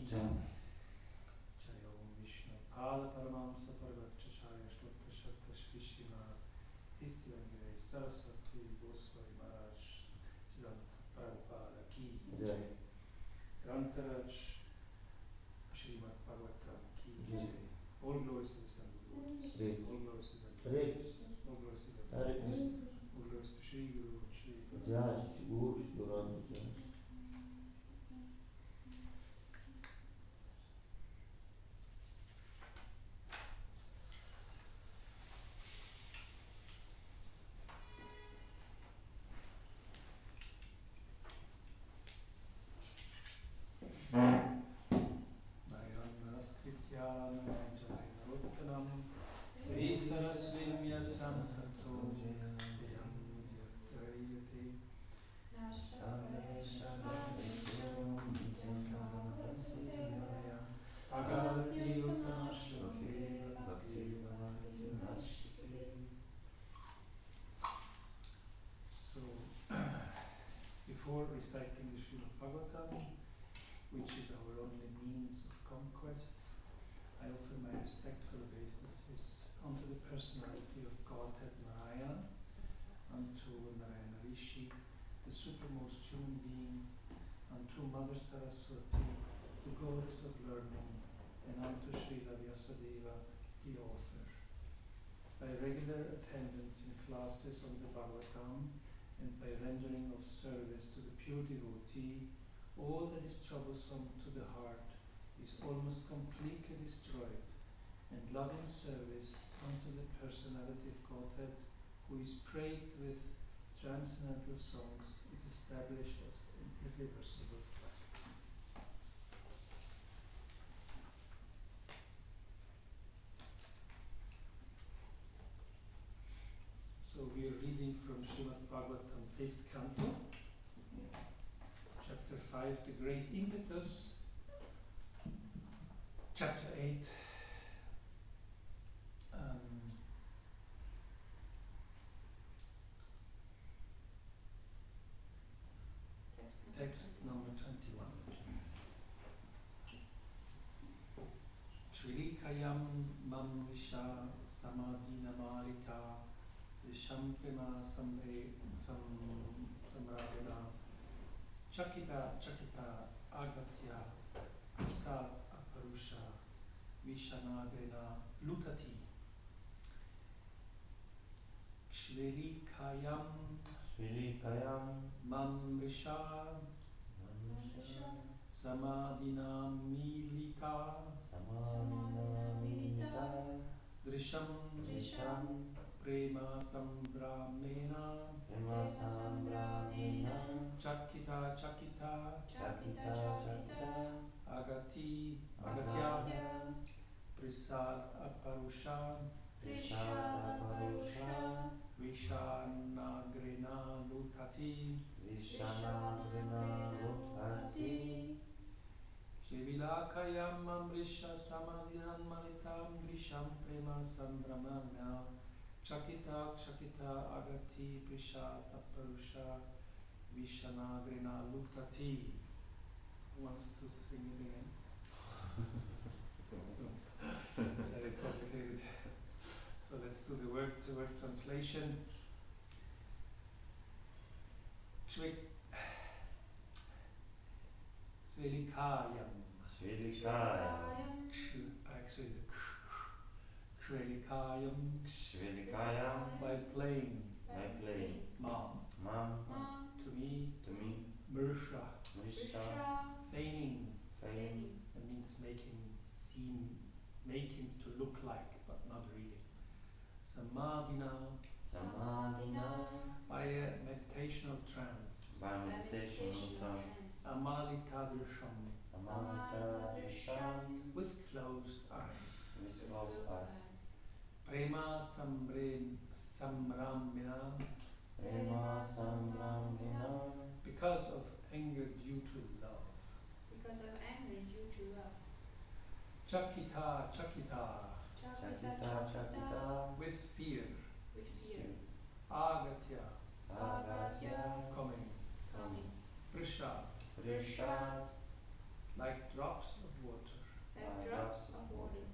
Jaya Om Vishnu Pada Paramahamsa Parvachacharya Shlokta Shakta Shri Srimad Istivangere Saraswati Goswami Maharaj Siddhanta Prabhupada Ki Jai Grantaraj Srimad Bhagavatam Ki Jai. All glories to the Son of the Lord. All glories to the Son of the Lord. All glories to the Son of the Lord. All glories to Shri Guru Shri Before reciting the Srimad Bhagavatam, which is our only means of conquest, I offer my respectful obeisances unto the personality of Godhead Narayana, unto Narayana Rishi, the supermost human being, unto Mother Saraswati, the goddess of learning, and unto Srila Vyasadeva, the author. By regular attendance in classes on the Bhagavatam, and by rendering of service to the pure devotee, all that is troublesome to the heart is almost completely destroyed, and loving service unto the personality of Godhead, who is praised with transcendental songs, is established as an irreversible fact. So we are reading from Srimad Bhagavatam, 5th canto, chapter 5, the great impetus, chapter 8, text number 21. Shrilikayam mam visha samadina marita Shampema samradena Chakita agatya Asad aparusha Vishanagrena lutati Shvelikayam Mamrisha Samadina milita Drisham Prema Sambramena Chakita Agatya Prasad Aparusha Vishanagrena Lutati Shivilakayam Amrisha Samadhinam Manitam Drisham Prema Sambramana Chakita Agati Prishata Parusha Vishanagrena Lutati. Who wants to sing it again? It's very complicated. So let's do the word-to-word translation. Svelikayam. Actually, it's Shvelikayam. By playing. Mam. To me. Mirsha. Feigning. That means making to look like, but not really. Samadhina. By a meditational trance. Amalitadrisham. With closed eyes. Prema samramina. Because of anger due to love. Chakita. With fear. Agatya. Coming. Prashad. like drops of water. like drops of water.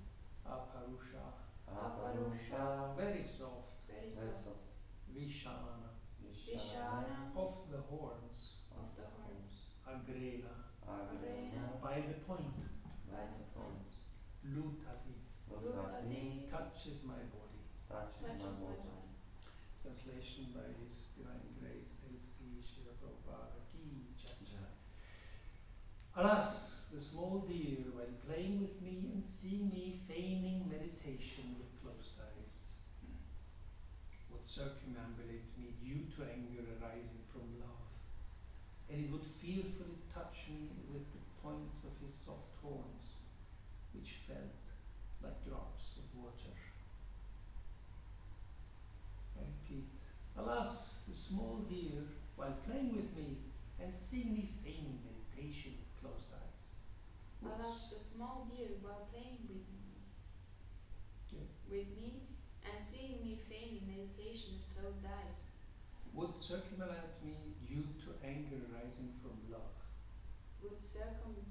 Aparusha, Aparusha, very soft. very soft. Vishana, Vishana, of the horns. of the horns. Agrena, Arena, by the point. by the point. Lutati, Lutati, touches my body. touches my body. Translation by His Divine Grace, L.C. Srila Prabhupada Ki Jai. Alas, the small deer, while playing with me and seeing me feigning meditation with closed eyes, would circumambulate me due to anger arising from love, and it would fearfully touch me with the points of his soft horns, which felt like drops of water. I repeat, alas, the small deer, while playing with me and seeing me feigning meditation with closed eyes. Alas, the small deer, while playing with me and seeing me feigning meditation with closed eyes, would circumambulate me due to anger arising from love. Would circumambulate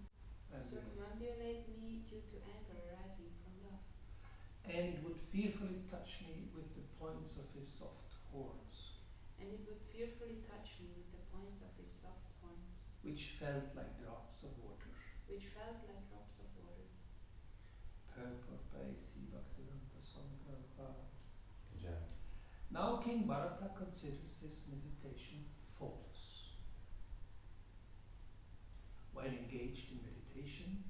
me due to anger arising from love. And it would fearfully touch me with the points of his soft horns. And it would fearfully touch me with the points of his soft horns. Which felt like drops of water. Which felt like drops of water. Purport by C. Bhaktivedanta Swami Prabhupada. Jaya. Now King Bharata considers this meditation false. While engaged in meditation,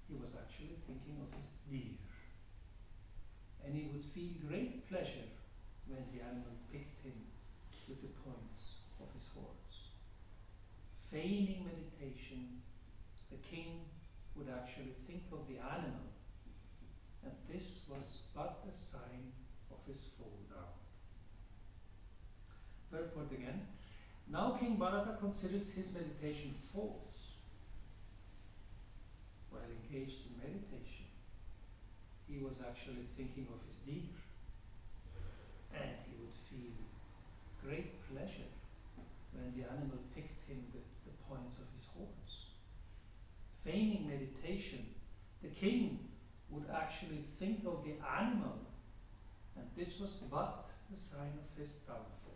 he was actually thinking of his deer. And he would feel great pleasure when the animal picked him with the points of his horns. Feigning meditation, the king would actually think of the animal, and this was but a sign of his fall down. Purport again. Now King Bharata considers his meditation false. While engaged in meditation, he was actually thinking of his deer, and he would feel great pleasure when the animal picked him with the points of his horns. Feigning meditation, the king would actually think of the animal, and this was but the sign of his downfall.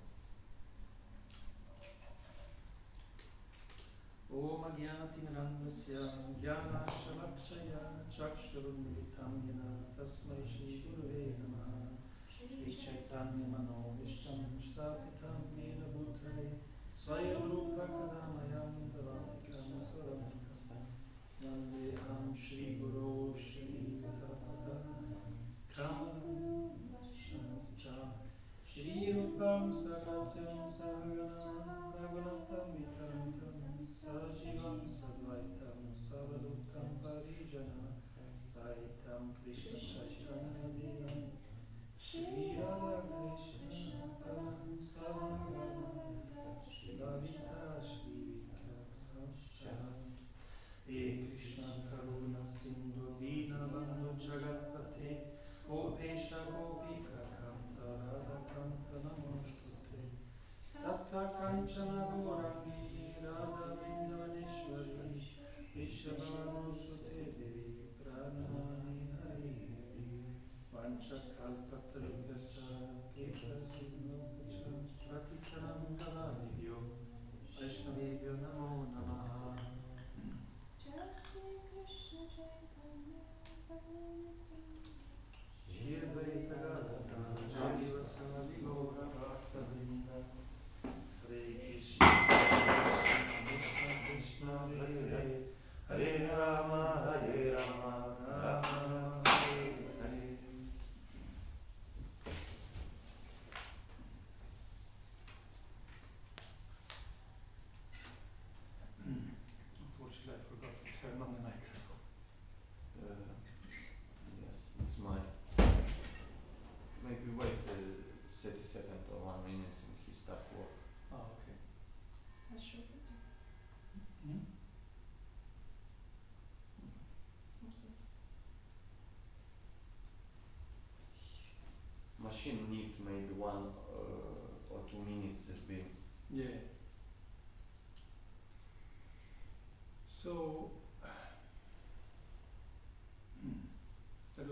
Om Ajnanatirmirandasya Jnanashalakshaya Chakshurunmilitam Yena Tasmai Shri Gurave Namaha Shri Chaitanya Manobhishtam Shtapitam Yena Bhutale Swayam Rupa Kadamayam Davantikam Swaramikam Vandeham Shri Guru Shri Tatapada Kamashanta Shri Rupam Saratyam Sahagana Bhagavatam Vitantam Sajivam Sadvaitam Savadukam Parijana Saitam Krishna Chaitanya Devam Shri Radha Krishna Param Savagana Shri Lalita Shri Vikascha He Krishna Karuna Sindhu Dina Bandhu Jagatpate Gopesha Gopika Kanta Radha Kanta Namostute Tapta Kanchana Gaurangi Radha Vrindavaneshwari Vishabhanusute Devi Pranamani Hari Hari Vanchakalpatarubhyascha Kekasvinokacham Prakitanam Kavanibhyo Vaishnavibhyo Namo Namaha. Jai Shri Krishna Chaitanya Shri Advaita Gadadhara Shri Vasadi Gaura Bhaktavrinda Hare Krishna Krishna Krishna Hare Hare Hare Rama, Hare Rama, Rama Hare Hare. Unfortunately, I forgot to turn on the microphone. Yes, it's mine. Maybe wait 30 seconds or 1 minute and he start work. Oh, okay. That's sure. Hmm? What's this? Machine need maybe 1 or 2 minutes has been. Yeah.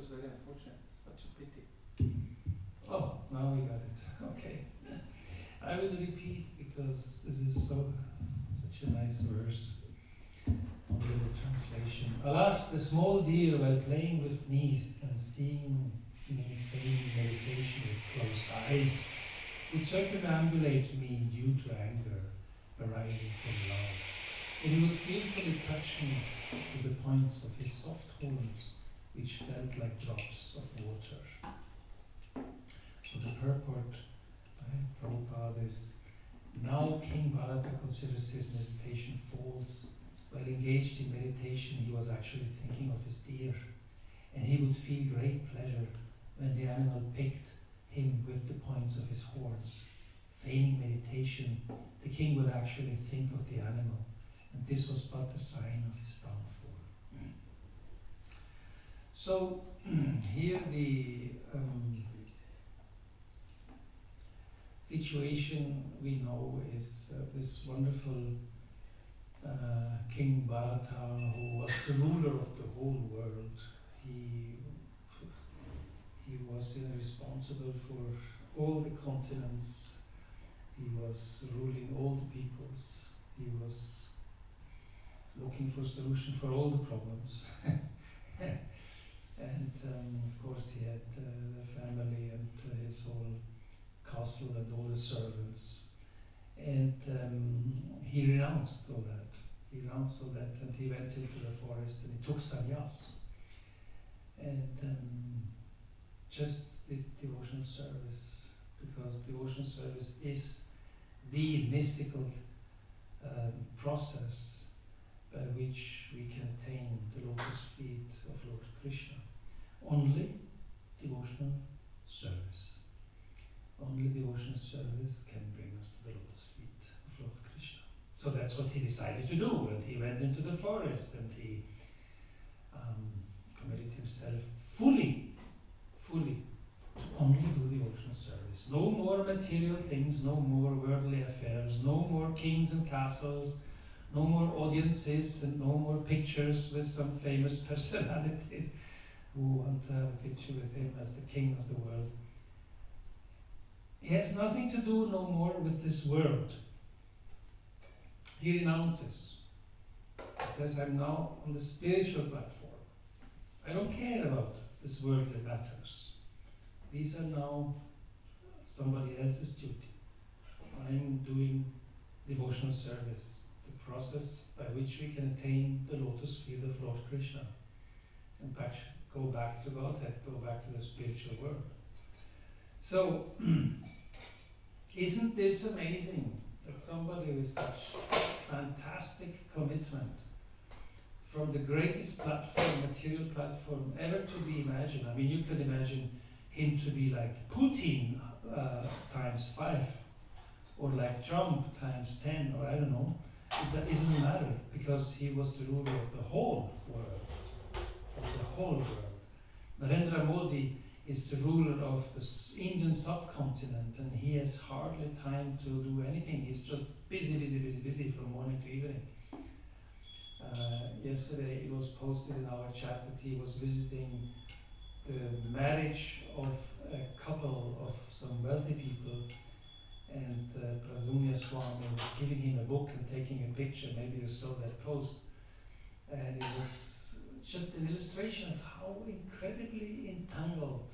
very unfortunate. Such a pity. Oh, now we got it. Okay. I will repeat because this is such a nice verse on the translation. Alas, the small deer, while playing with me and seeing me feigning meditation with closed eyes, would circumambulate me due to anger arising from love. And he would fearfully touch me with the points of his soft horns, which felt like drops of water. So the purport by Prabhupada is, now King Bharata considers his meditation false. While engaged in meditation, he was actually thinking of his deer, and he would feel great pleasure when the animal picked him with the points of his horns. Feigning meditation, the king would actually think of the animal, and this was but the sign of his downfall. So here the situation we know is this wonderful King Bharata, who was the ruler of the whole world. He was responsible for all the continents. He was ruling all the peoples. He was looking for solution for all the problems. And of course he had the family and his whole castle and all the servants. And he renounced all that. He renounced all that, and he went into the forest and he took sannyas. And just did devotional service, because devotional service is the mystical process by which we can attain the lotus feet of Lord Krishna. Only devotional service. Only devotional service can bring us to the lotus feet of Lord Krishna. So that's what he decided to do, and he went into the forest and he committed himself fully to only do devotional service. No more material things, no more worldly affairs, no more kings and castles, no more audiences, and no more pictures with some famous personalities who want to have a picture with him as the king of the world. He has nothing to do no more with this world. He renounces. He says, I'm now on the spiritual platform. I don't care about this worldly matters. These are now somebody else's duty. I'm doing devotional service, the process by which we can attain the lotus feet of Lord Krishna and go back to Godhead, go back to the spiritual world. So, isn't this amazing that somebody with such fantastic commitment from the greatest platform, material platform ever to be imagined? I mean, you could imagine him to be like Putin times 5, or like Trump times 10, or I don't know. It doesn't matter, because he was the ruler of the whole world. Of the whole world. Narendra Modi is the ruler of the Indian subcontinent, and he has hardly time to do anything. He's just busy from morning to evening. Yesterday it was posted in our chat that he was visiting the marriage of a couple of some wealthy people, and Pradumya Swami was giving him a book and taking a picture. Maybe you saw that post. And it was just an illustration of how incredibly entangled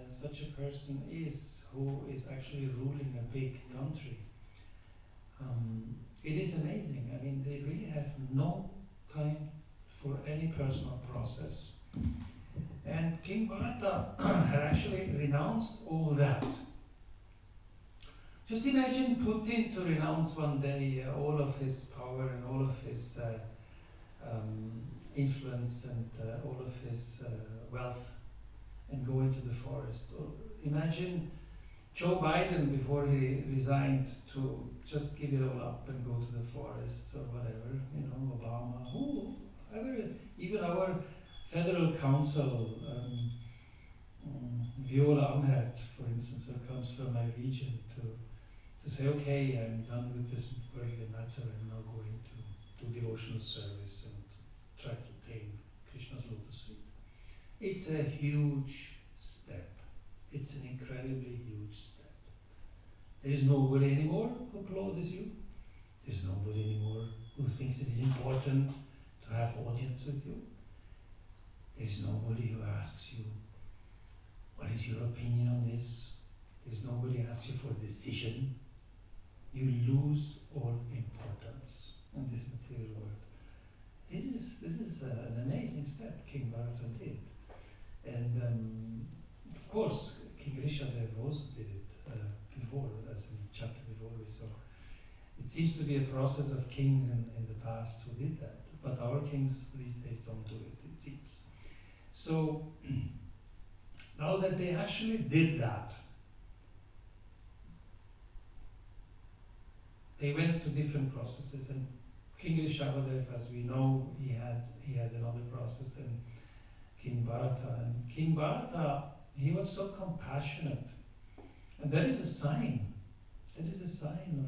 such a person is, who is actually ruling a big country. It is amazing. I mean, they really have no time for any personal process. And King Bharata had actually renounced all that. Just imagine Putin to renounce one day all of his power and all of his influence and all of his wealth, and go into the forest. Or imagine Joe Biden, before he resigned, to just give it all up and go to the forests or whatever, Obama, whoever, even our federal council, Viola Amherd, for instance, who comes from my region, to say, okay, I'm done with this worldly matter, I'm now going to do devotional service and try to attain Krishna's lotus feet. It's a huge step. It's an incredibly huge step. There is nobody anymore who applauds you. There's nobody anymore who thinks it is important to have audience with you. There's nobody who asks you, what is your opinion on this? There's nobody who asks you for a decision. You lose all importance in this material world. This is an amazing step King Bharata did. And of course, King Rishabh also did it before, as in the chapter before we saw. It seems to be a process of kings in the past who did that, but our kings these days don't do it, it seems. So, now that they actually did that, they went through different processes, and King Rishabhadev, as we know, he had another process than King Bharata. And King Bharata, he was so compassionate, and that is a sign. That is a sign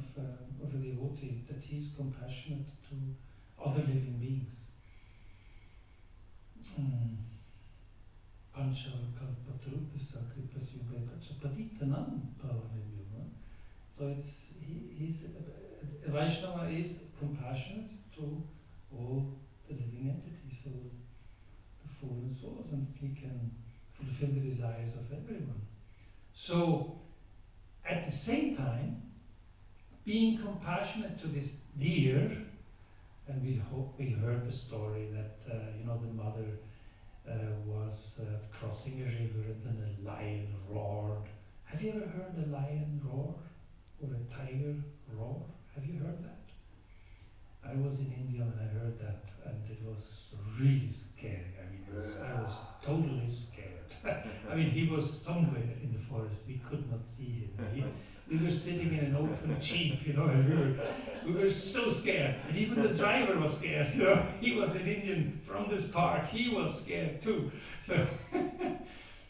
of a devotee, that he is compassionate to other living beings. So he's a Vaishnava is compassionate to all the living entities, so the fallen souls, and he can fulfill the desires of everyone. So, at the same time, being compassionate to this deer, and we heard the story that the mother was crossing a river and then a lion roared. Have you ever heard a lion roar or a tiger roar? Have you heard that? I was in India when I heard that, and it was really scary. I mean, I was totally scared. I mean, he was somewhere in the forest. We could not see him. We were sitting in an open jeep, and we were so scared. And even the driver was scared. He was an Indian from this park. He was scared too. So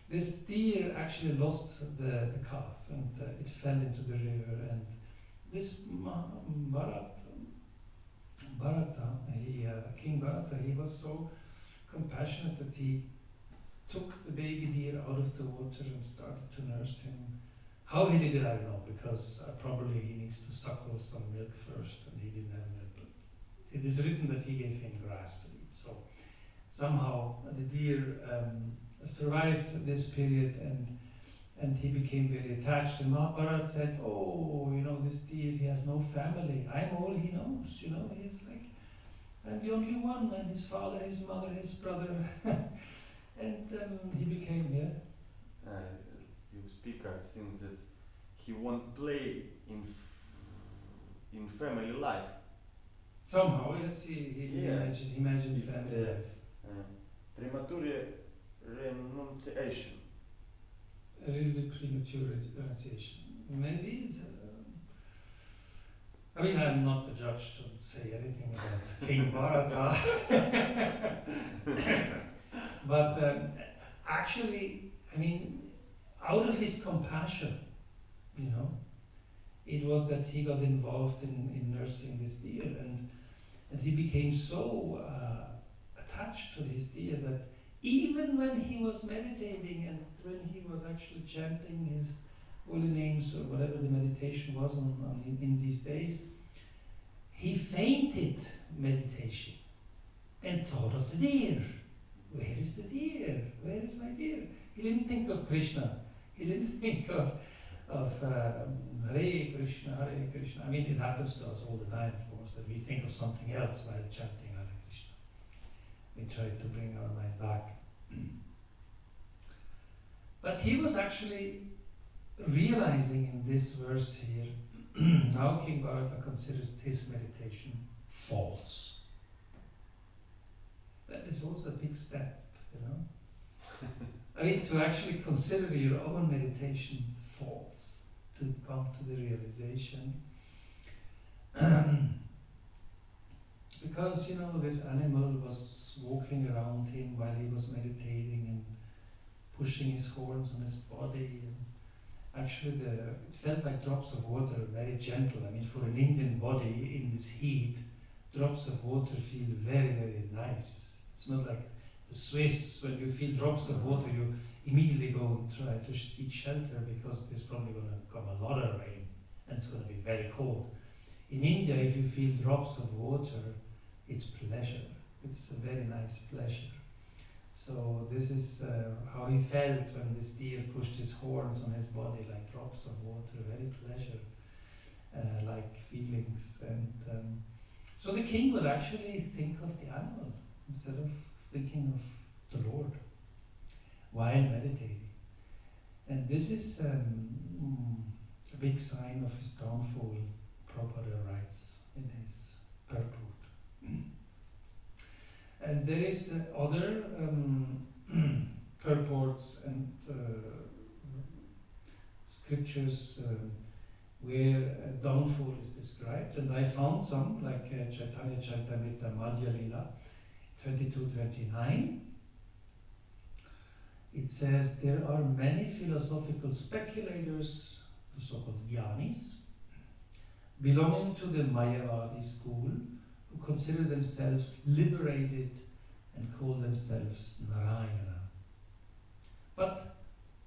this deer actually lost the calf, and it fell into the river. And this King Bharata, he was so compassionate that he took the baby deer out of the water and started to nurse him. How he did it, I don't know, because probably he needs to suckle some milk first, and he didn't have milk. But it is written that he gave him grass to eat. So somehow the deer survived this period, and he became very attached. And Mahabharata said, this deer, he has no family. I'm all he knows, he's like, I'm the only one. I'm his father, his mother, his brother. And he became, You speak since this, he won't play in family life. Somehow, yes, he imagined family life. Premature renunciation. A little bit premature renunciation. Maybe. I'm not the judge to say anything about King Bharata. But actually, out of his compassion, it was that he got involved in nursing this deer, and he became so attached to this deer that even when he was meditating and when he was actually chanting his holy names or whatever the meditation was in these days, he fainted meditation and thought of the deer. Where is the deer? Where is my deer? He didn't think of Krishna. He didn't think of Hare Krishna, Hare Krishna. It happens to us all the time, of course, that we think of something else while chanting Hare Krishna. We try to bring our mind back. But he was actually realizing in this verse here, now King Bharata considers his meditation false. That is also a big step, to actually consider your own meditation false, to come to the realization. Because, this animal was walking around him while he was meditating and pushing his horns on his body. And actually, it felt like drops of water, very gentle. For an Indian body in this heat, drops of water feel very, very nice. It's not like the the Swiss, when you feel drops of water, you immediately go and try to seek shelter because there's probably going to come a lot of rain and it's going to be very cold. In India, if you feel drops of water, it's pleasure. It's a very nice pleasure. So this is how he felt when this deer pushed his horns on his body like drops of water, very pleasure, like feelings. And so the king would actually think of the animal instead of thinking of the Lord while meditating. And this is a big sign of his downfall, Prabhupada writes in his purport. And there is other purports and scriptures where downfall is described, and I found some, like Chaitanya Charitamrita Madhya Lila 22:29. It says, there are many philosophical speculators, the so-called Gyanis, belonging to the Mayavadi school, who consider themselves liberated and call themselves Narayana. But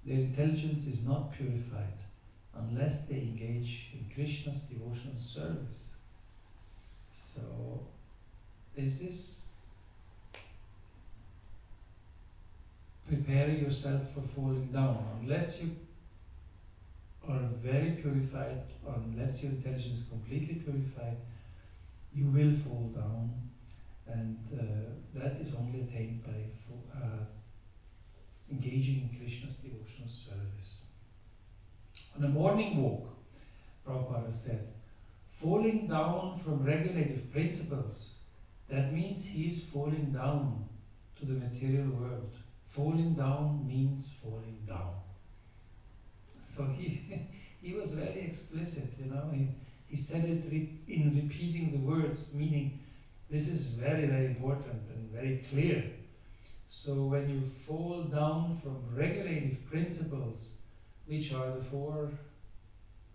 their intelligence is not purified unless they engage in Krishna's devotional service. So this is preparing yourself for falling down. Unless you are very purified, unless your intelligence is completely purified, you will fall down, and that is only attained by engaging in Krishna's devotional service. On a morning walk, Prabhupada said, falling down from regulative principles, that means he is falling down to the material world. Falling down means falling down. So he was very explicit, you know. He said it in repeating the words, meaning this is very, very important and very clear. So when you fall down from regulative principles, which are the four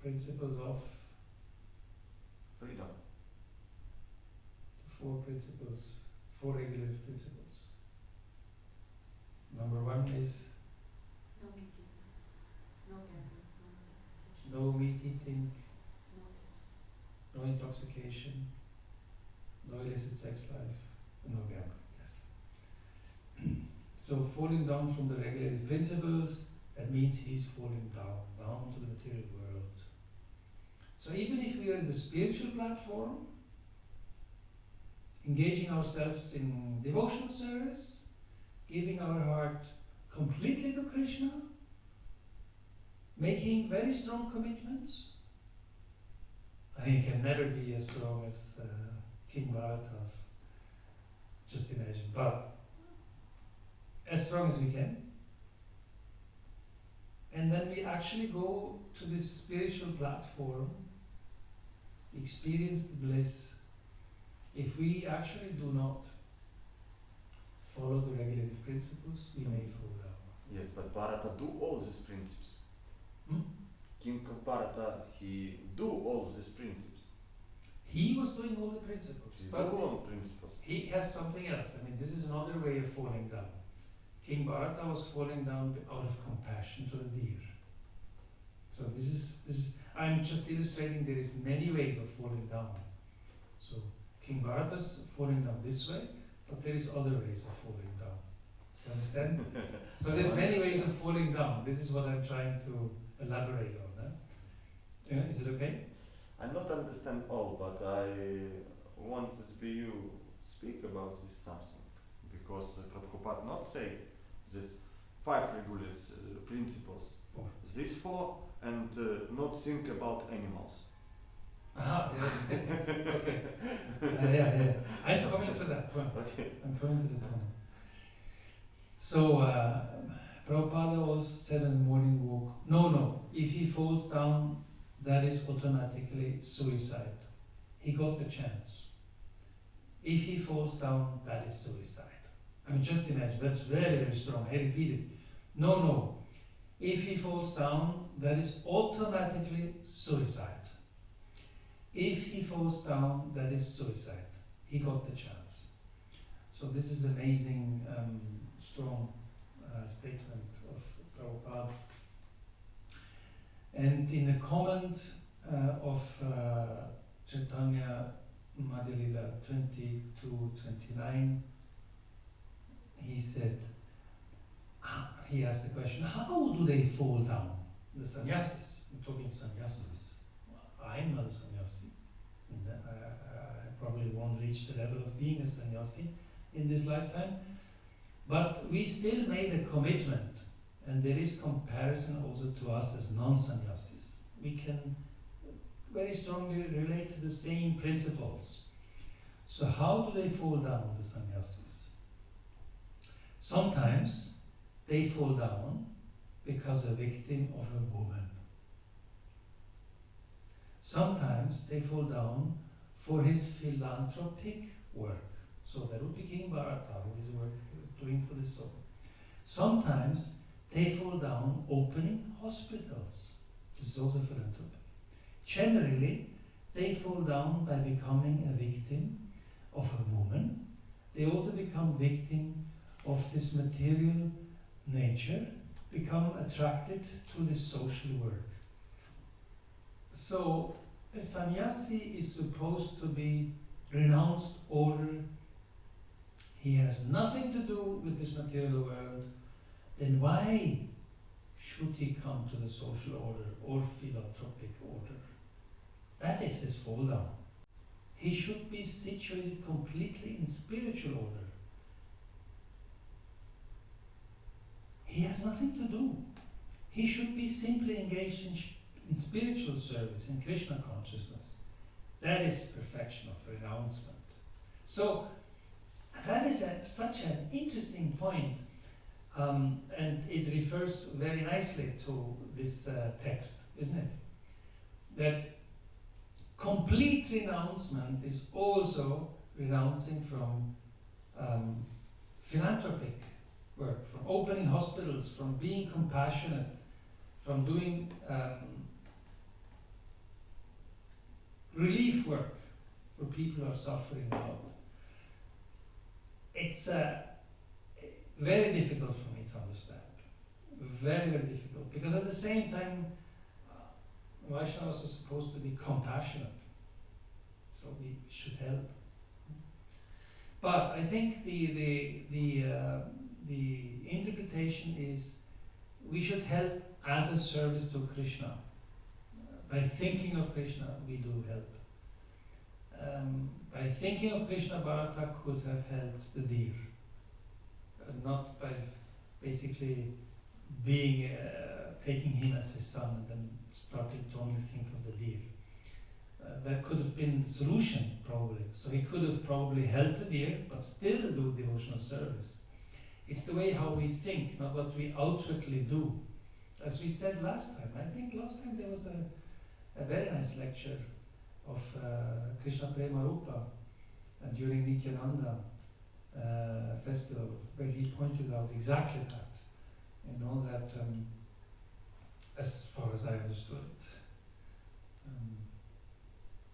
principles of freedom. The four principles, four regulative principles. Number one is No eating, no gambling, no intoxication, no meat eating, no guests. no intoxication, no illicit sex life, and no gambling. Yes. So falling down from the regulative principles, that means he's falling down to the material world. So even if we are in the spiritual platform, engaging ourselves in devotional service, giving our heart completely to Krishna, making very strong commitments, I mean, it can never be as strong as King Bharata's, just imagine, but as strong as we can. And then we actually go to this spiritual platform, experience the bliss. If we actually do not follow the regulative principles, we may fall down. Yes, but Bharata do all these principles. King of Bharata, he do all these principles. He was doing all the principles, He do but all principles. he has something else. I mean, this is another way of falling down. King Bharata was falling down out of compassion to the deer. So this is. I'm just illustrating there is many ways of falling down. So King Bharata's falling down this way, but there is other ways of falling down. Do you understand? So there's many ways of falling down. This is what I'm trying to elaborate on. Yeah, is it okay? I not understand all, but I wanted to be you speak about this something, because Prabhupada not say that 5 regulative principles. Four. These 4 and not think about animals. Aha, yes, okay. Yeah. I'm coming to that point. Okay. I'm coming to the point. So, Prabhupada also said in the morning walk, no, if he falls down, that is automatically suicide. He got the chance. If he falls down, that is suicide. I mean, just imagine, that's very, very strong. I repeat it. No. If he falls down, that is automatically suicide. If he falls down, that is suicide. He got the chance. So this is amazing strong statement of Prabhupada. And in the comment of Chaitanya Madhya Lila 22-29, he said, he asked the question, how do they fall down? The sannyasis, I'm talking sannyasis. I'm not a sannyasi. And I probably won't reach the level of being a sannyasi in this lifetime. But we still made a commitment, and there is comparison also to us as non-sannyasis. We can very strongly relate to the same principles. So how do they fall down, the sannyasis? Sometimes they fall down because a victim of a woman. Sometimes they fall down for his philanthropic work. So that would be King Bharata, who is doing for the soul. Sometimes they fall down opening hospitals. This is also philanthropic. Generally, they fall down by becoming a victim of a woman. They also become victim of this material nature, become attracted to this social work. So a sannyasi is supposed to be renounced order. He has nothing to do with this material world. Then why should he come to the social order or philanthropic order? That is his fall down. He should be situated completely in spiritual order. He has nothing to do. He should be simply engaged in spiritual service, in Krishna consciousness. That is perfection of renouncement. So that is such an interesting point, and it refers very nicely to this text, isn't it? That complete renouncement is also renouncing from philanthropic work, from opening hospitals, from being compassionate, from doing relief work for people who are suffering now. It's very difficult for me to understand. Very, very difficult. Because at the same time, Vaishnavas are supposed to be compassionate. So we should help. But I think the interpretation is we should help as a service to Krishna. By thinking of Krishna, we do help. By thinking of Krishna, Bharata could have helped the deer, not by basically being taking him as his son and then starting to only think of the deer. That could have been the solution, probably. So he could have probably helped the deer, but still do devotional service. It's the way how we think, not what we outwardly do. As we said last time, I think last time there was a very nice lecture of Krishna Prema Rupa during Nityananda festival, where he pointed out exactly that. You know, that as far as I understood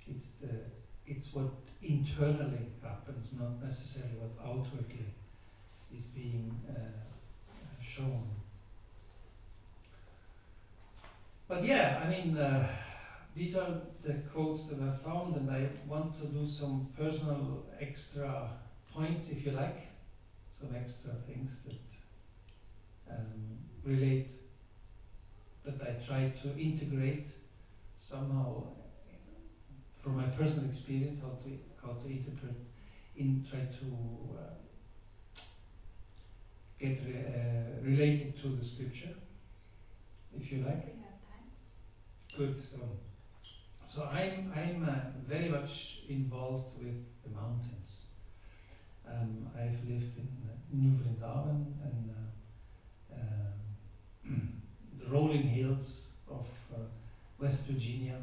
it, it's what internally happens, not necessarily what outwardly is being shown. But yeah, I mean, these are the quotes that I found, and I want to do some personal extra points, if you like, some extra things that relate, that I try to integrate somehow from my personal experience, how to interpret, try to get related to the scripture, if you like. We have time. Good. So I'm very much involved with the mountains. I've lived in New Vrindavan and the rolling hills of West Virginia,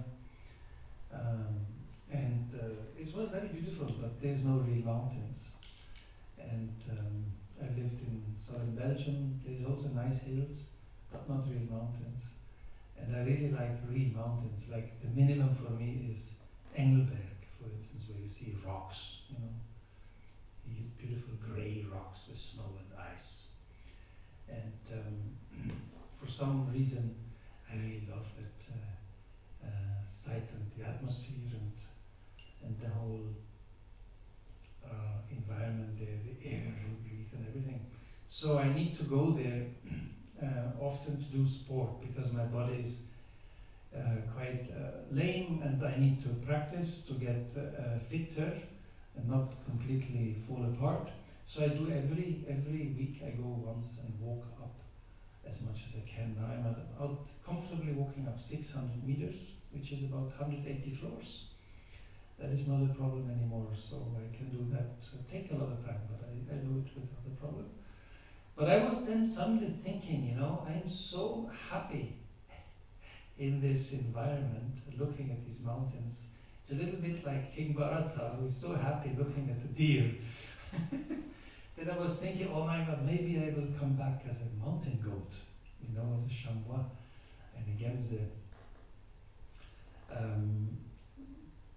and it was very beautiful, but there's no real mountains. And I lived in southern Belgium. There's also nice hills, but not real mountains. And I really like real mountains. Like the minimum for me is Engelberg, for instance, where you see rocks, you know, beautiful grey rocks with snow and ice. some reason, I really love that site and the atmosphere and the whole environment there, the air you breathe and everything. So I need to go there often to do sport because my body is quite lame, and I need to practice to get fitter and not completely fall apart. So I do every week I go once and walk up as much as I can. Now I'm out comfortably walking up 600 meters, which is about 180 floors. That is not a problem anymore, so I can do that. So it takes a lot of time, but I do it without a problem. But I was then suddenly thinking, you know, I'm so happy in this environment, looking at these mountains. It's a little bit like King Bharata, who is so happy looking at the deer. Then I was thinking, oh my God, maybe I will come back as a mountain goat, you know, as a chamois. And again,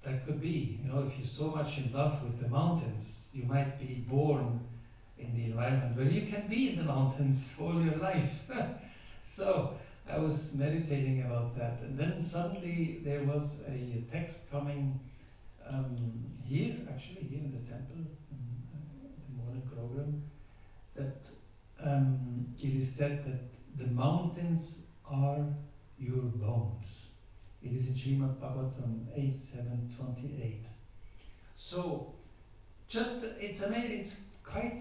that could be, you know, if you're so much in love with the mountains, you might be born in the environment where you can be in the mountains all your life. So I was meditating about that, and then suddenly there was a text coming here in the temple, the morning program, that it is said that the mountains are your bones. It is in Srimad Bhagavatam 8.7.28. So, just it's amazing. It's quite.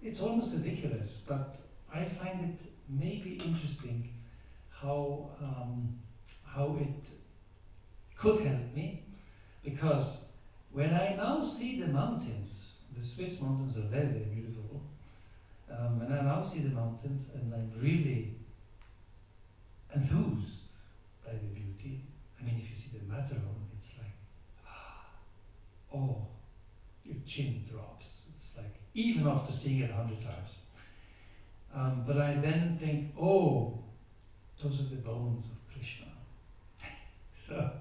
It's almost ridiculous, but I find it maybe interesting how it could help me, because when I now see the mountains, the Swiss mountains are very, very beautiful. When I now see the mountains and I'm really enthused by the beauty. I mean, if you see the Matterhorn, it's like, oh, your chin drops. It's like, even after seeing it 100 times. But I then think, oh, those are the bones of Krishna. So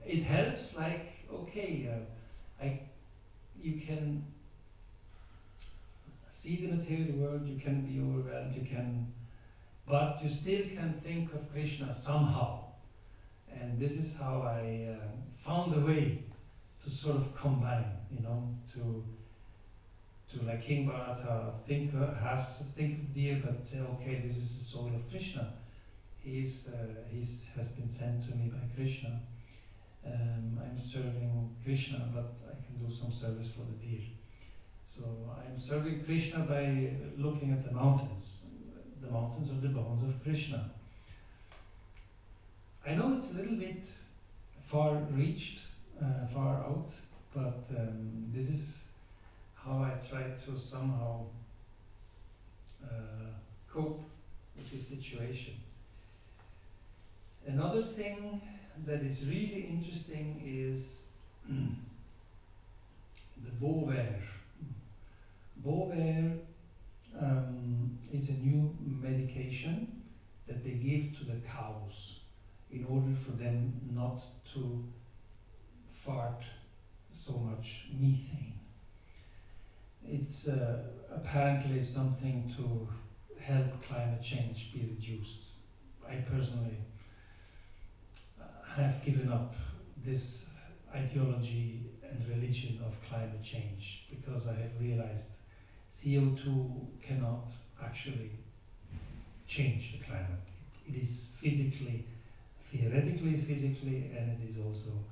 it helps, like, okay, you can see the material world, you can be overwhelmed, but you still can think of Krishna somehow. And this is how I found a way to sort of combine, you know, to like King Bharata, think of the deer, but say, okay, this is the soul of Krishna. He's has been sent to me by Krishna. I'm serving Krishna, but I can do some service for the deer. So I'm serving Krishna by looking at the mountains. The mountains are the bones of Krishna. I know it's a little bit far out, but this is how I try to somehow cope with this situation. Another thing that is really interesting is the Bover. Bover is a new medication that they give to the cows in order for them not to fart so much methane. It's apparently something to help climate change be reduced. I personally have given up this ideology and religion of climate change because I have realized CO2 cannot actually change the climate. It is theoretically physically, and it is also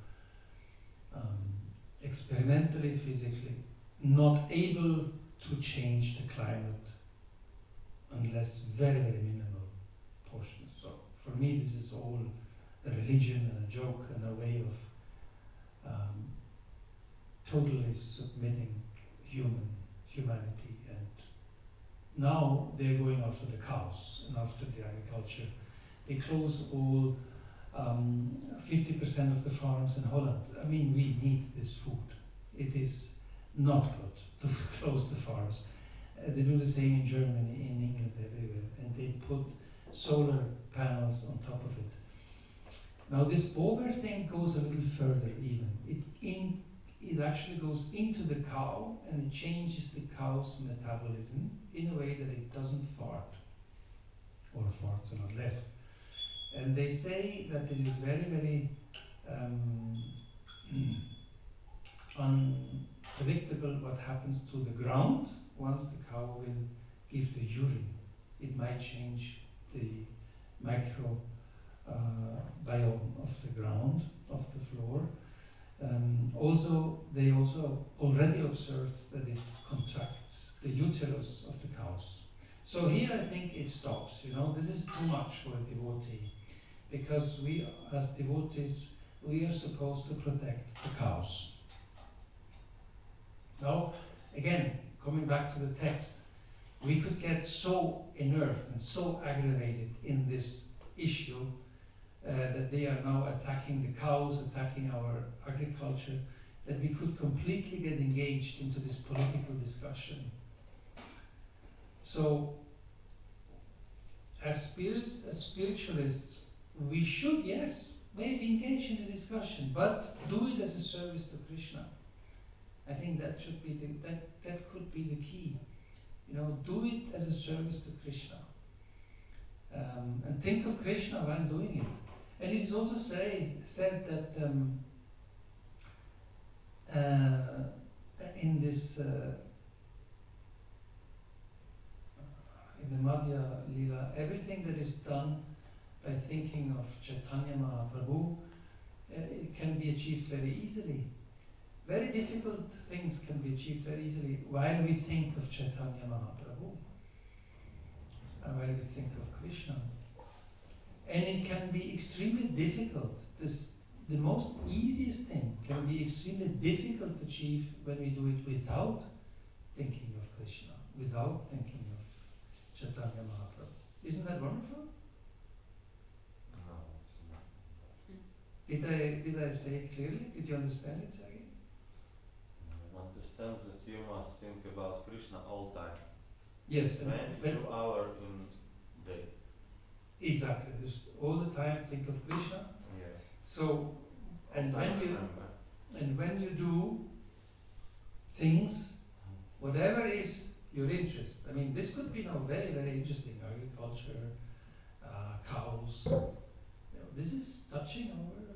experimentally physically not able to change the climate unless very, very minimal portions. So for me this is all a religion and a joke and a way of totally submitting humanity, and now they're going after the cows and after the agriculture. They close all 50% of the farms in Holland. I mean, we need this food. It is not good to close the farms. They do the same in Germany, in England, everywhere, and they put solar panels on top of it. Now this Bover thing goes a little further even. It actually goes into the cow and it changes the cow's metabolism in a way that it doesn't fart. or farts a lot less. And they say that it is very, very unpredictable what happens to the ground once the cow will give the urine. It might change the micro biome of the ground, of the floor. They also already observed that it contracts the uterus of the cows. So here I think it stops. This is too much for a devotee, because we, as devotees, we are supposed to protect the cows. Now, again, coming back to the text, we could get so unnerved and so aggravated in this issue that they are now attacking the cows, attacking our agriculture, that we could completely get engaged into this political discussion. So, as spiritualists, we should, yes, maybe engage in the discussion, but do it as a service to Krishna. I think that should be that could be the key. Do it as a service to Krishna. And think of Krishna while doing it. And it is also said that in this in the Madhya Lila, everything that is done by thinking of Chaitanya Mahaprabhu, it can be achieved very easily. Very difficult things can be achieved very easily while we think of Chaitanya Mahaprabhu and while we think of Krishna. And it can be extremely difficult. The most easiest thing can be extremely difficult to achieve when we do it without thinking of Krishna, without thinking of Chaitanya Mahaprabhu. Isn't that wonderful? No, it's not. Did I say it clearly? Did you understand it, Sergei? I understand that you must think about Krishna all time. Yes. 22 hours in day. Exactly. Just all the time think of Krishna. Yes. So, and All time when you remember. when you do things, whatever is your interest. I mean, this could be now very, very interesting. Agriculture, cows. This is touching our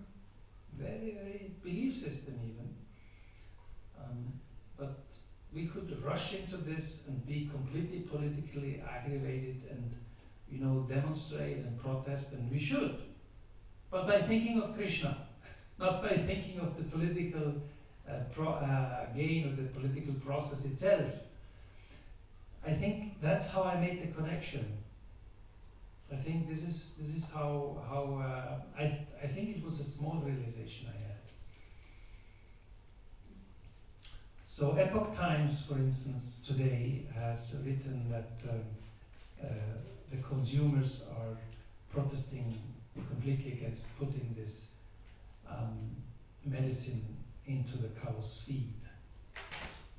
very, very belief system even. But we could rush into this and be completely politically aggravated and, demonstrate and protest, and we should. But by thinking of Krishna, not by thinking of the political gain or the political process itself. I think that's how I made the connection. I think this is how I think it was a small realization I had. So Epoch Times, for instance, today has written that the consumers are protesting completely against putting this medicine into the cow's feed,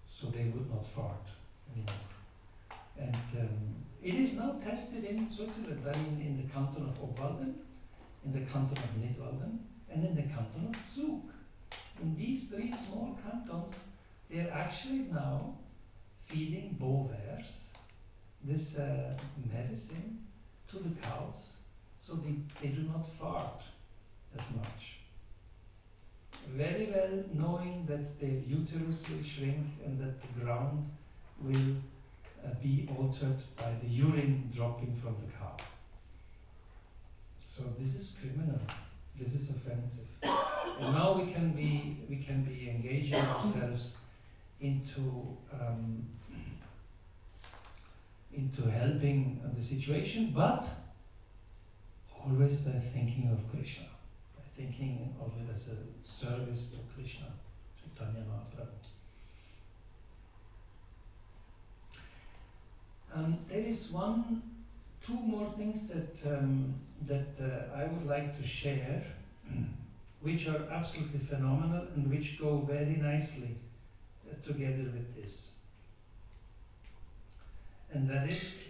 so they would not fart anymore. And it is now tested in Switzerland, I mean in the canton of Obwalden, in the canton of Nidwalden, and in the canton of Zug. In these three small cantons, they are actually now feeding bovers this medicine to the cows, so they do not fart as much. Very well knowing that the uterus will shrink and that the ground will be altered by the urine dropping from the cow. So this is criminal. This is offensive. And now we can be engaging ourselves into helping the situation, but always by thinking of Krishna, by thinking of it as a service to Krishna, Chaitanya Mahaprabhu. There is two more things that I would like to share, which are absolutely phenomenal and which go very nicely together with this. And that is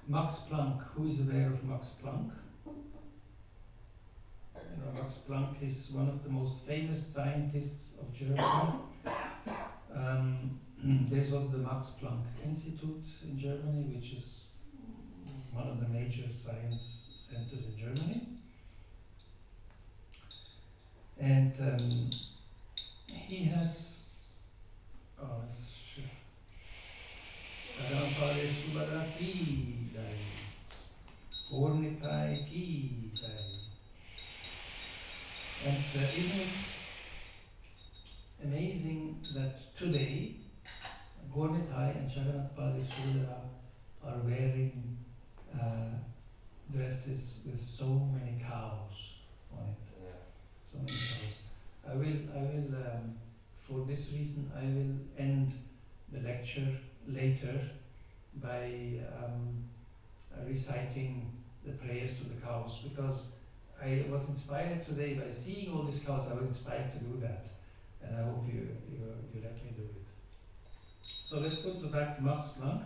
Max Planck. Who is aware of Max Planck? Max Planck is one of the most famous scientists of Germany. there is also the Max Planck Institute in Germany, which is one of the major science centers in Germany. And he has, Parampare Subaraki Dai, Ornipai Ki Dai. And isn't it amazing that today Gornitai and Jagannath Pali Sudara are wearing dresses with so many cows on it. So many cows. I will for this reason, I will end the lecture later by reciting the prayers to the cows, because I was inspired today by seeing all these cows. I was inspired to do that, and I hope you let me do it. So let's go back to Max Planck.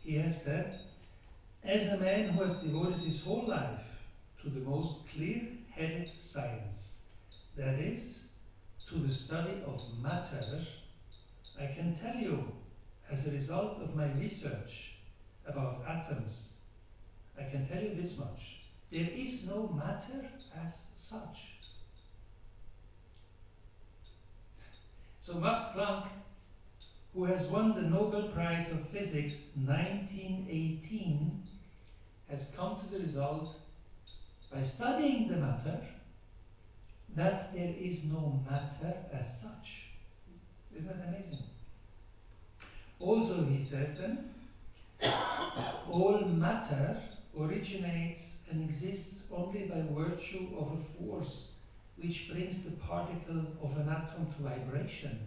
He has said, as a man who has devoted his whole life to the most clear-headed science, that is, to the study of matter, I can tell you, as a result of my research about atoms, I can tell you this much: there is no matter as such. So Max Planck, who has won the Nobel Prize of Physics 1918, has come to the result, by studying the matter, that there is no matter as such. Isn't that amazing? Also, he says then, all matter originates and exists only by virtue of a force which brings the particle of an atom to vibration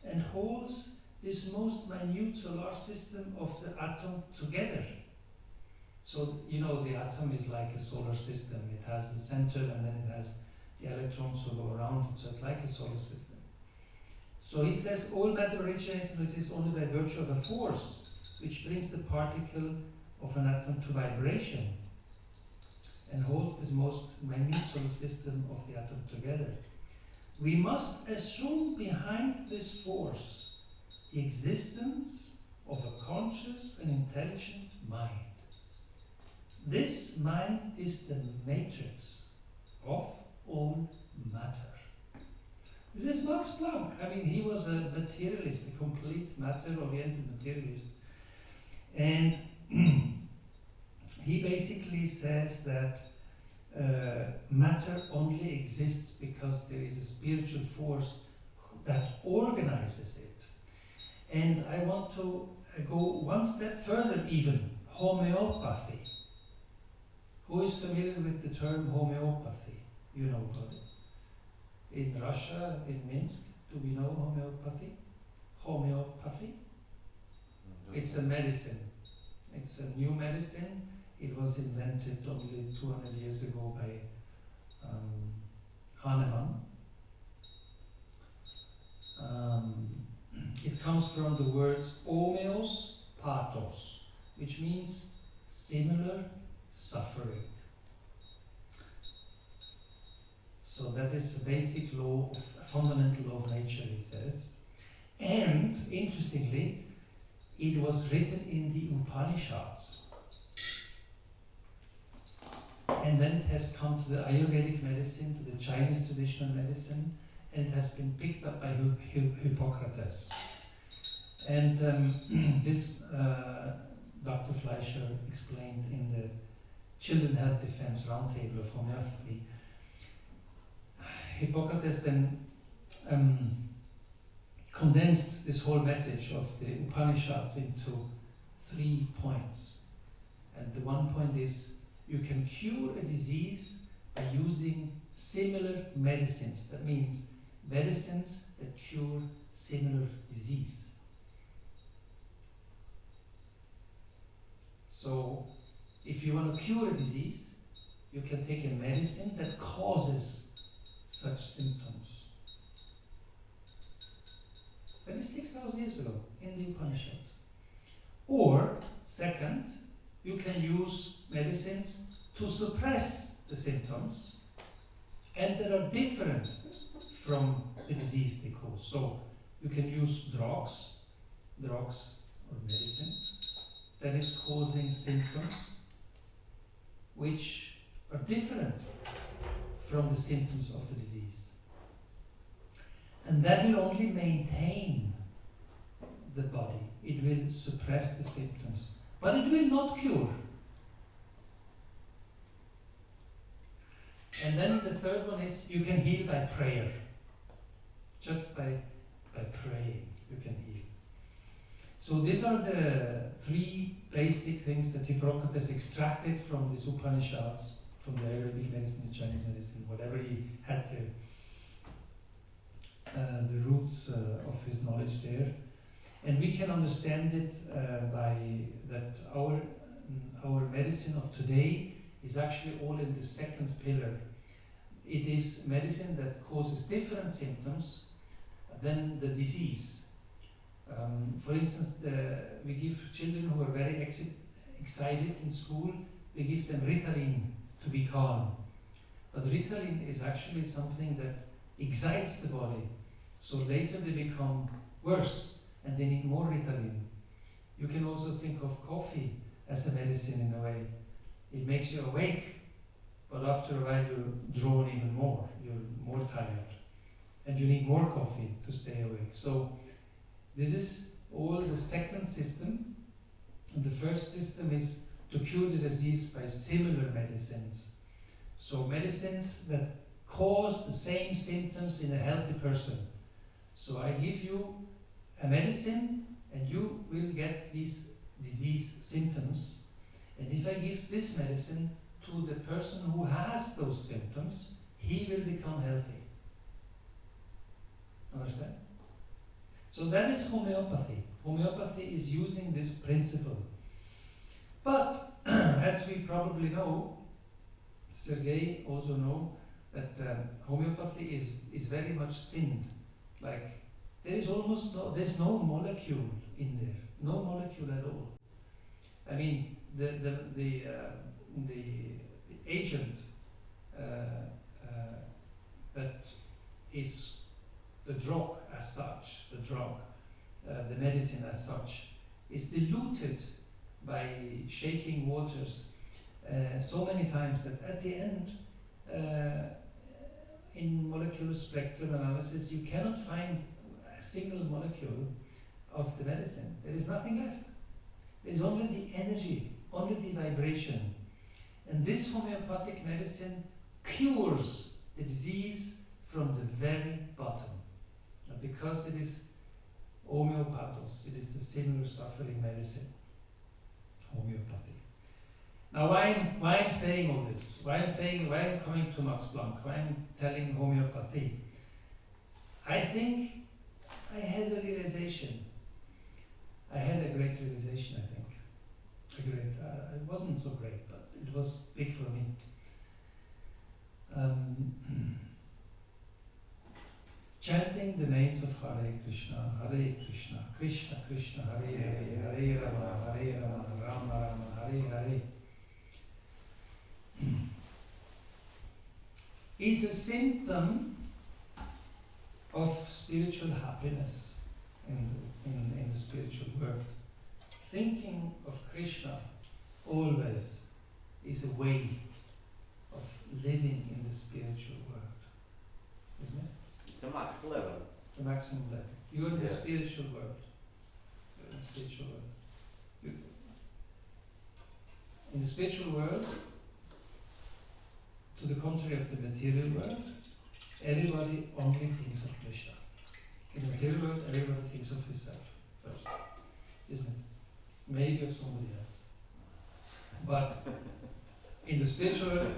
and holds this most minute solar system of the atom together. So, you know, the atom is like a solar system. It has the center and then it has the electrons who go around it, so it's like a solar system. So he says all matter originates and it is only by virtue of a force which brings the particle of an atom to vibration and holds this most minute solar system of the atom together. We must assume behind this force the existence of a conscious and intelligent mind. This mind is the matrix of all matter. This is Max Planck. I mean, he was a materialist, a complete matter-oriented materialist. And he basically says that matter only exists because there is a spiritual force that organizes it. And I want to go one step further even, homeopathy. Who is familiar with the term homeopathy? You know about it. In Russia, in Minsk, do we know homeopathy? Homeopathy? It's a medicine. It's a new medicine. It was invented only 200 years ago by Hahnemann. It comes from the words homeos pathos, which means similar suffering. So that is a basic law, a fundamental law of nature, he says. And, interestingly, it was written in the Upanishads. And then it has come to the Ayurvedic medicine, to the Chinese traditional medicine, and it has been picked up by Hippocrates. And this Dr. Fleischer explained in the Children Health Defense Roundtable of Homeopathy. Hippocrates then condensed this whole message of the Upanishads into 3 points. And the one point is, you can cure a disease by using similar medicines. That means medicines that cure similar disease. So, if you want to cure a disease, you can take a medicine that causes such symptoms. That is 6,000 years ago in the Upanishads. Or, second, you can use medicines to suppress the symptoms, and that are different from the disease they cause. So, you can use drugs or medicine that is causing symptoms which are different from the symptoms of the disease. And that will only maintain the body. It will suppress the symptoms, but it will not cure. And then the third one is you can heal by prayer. Just by praying, you can heal. So these are the three basic things that Hippocrates extracted from the Upanishads, from the Ayurvedic medicine, the Chinese medicine, whatever he had the roots of his knowledge there. And we can understand it by that our medicine of today is actually all in the second pillar. It is medicine that causes different symptoms than the disease. For instance, we give children who are very excited in school, we give them Ritalin to be calm. But Ritalin is actually something that excites the body. So later they become worse and they need more Ritalin. You can also think of coffee as a medicine in a way. It makes you awake, but after a while you're drawn even more. You're more tired. And you need more coffee to stay awake. So this is all the second system. And the first system is to cure the disease by similar medicines. So medicines that cause the same symptoms in a healthy person. So I give you a medicine and you will get these disease symptoms. And if I give this medicine to the person who has those symptoms, he will become healthy. Understand? So that is homeopathy. Homeopathy is using this principle. But as we probably know, Sergei also know that homeopathy is very much thinned. Like there is almost there's no molecule in there, no molecule at all. I mean the agent that is the drug as such, the medicine as such, is diluted by shaking waters so many times that at the end, in molecular spectrum analysis, you cannot find a single molecule of the medicine. There is nothing left. There is only the energy, only the vibration. And this homeopathic medicine cures the disease from the very bottom. And because it is homeopathos, it is the similar suffering medicine, homeopathy. Now why I'm saying all this? Why I'm coming to Max Planck? Why I'm telling homeopathy? I think I had a realization. I had a great realization, I think. It wasn't so great, but it was big for me. Chanting the names of Hare Krishna, Krishna Krishna, Hare Hare, Hare Rama, Hare Rama, Rama Rama, Hare Hare, is a symptom of spiritual happiness in the spiritual world. Thinking of Krishna always is a way of living in the spiritual world, isn't it? It's a max level. The maximum level. You are in the Yeah. spiritual world. You're in the spiritual world. In the spiritual world, to the contrary of the material world, everybody only thinks of Krishna. In the material world, everybody thinks of himself first, isn't it? Maybe of somebody else. But in the spiritual world,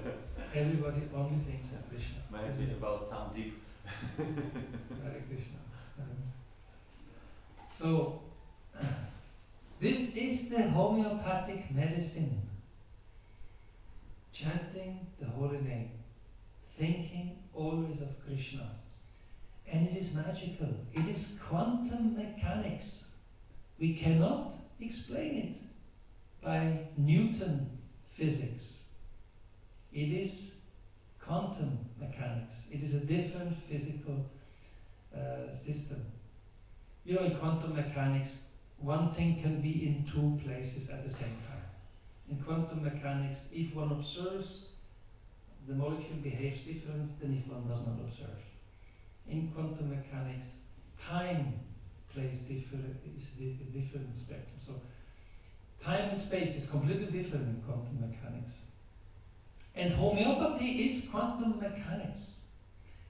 everybody only thinks of Krishna. Maybe about some deep. Hare Krishna. So, this is the homeopathic medicine. Chanting the holy name, thinking always of Krishna. And it is magical. It is quantum mechanics. We cannot explain it by Newton physics. It is quantum mechanics. It is a different physical system. You know, in quantum mechanics, one thing can be in two places at the same time. In quantum mechanics, if one observes, the molecule behaves different than if one does not observe. In quantum mechanics, time plays is a different spectrum. So time and space is completely different in quantum mechanics. And homeopathy is quantum mechanics.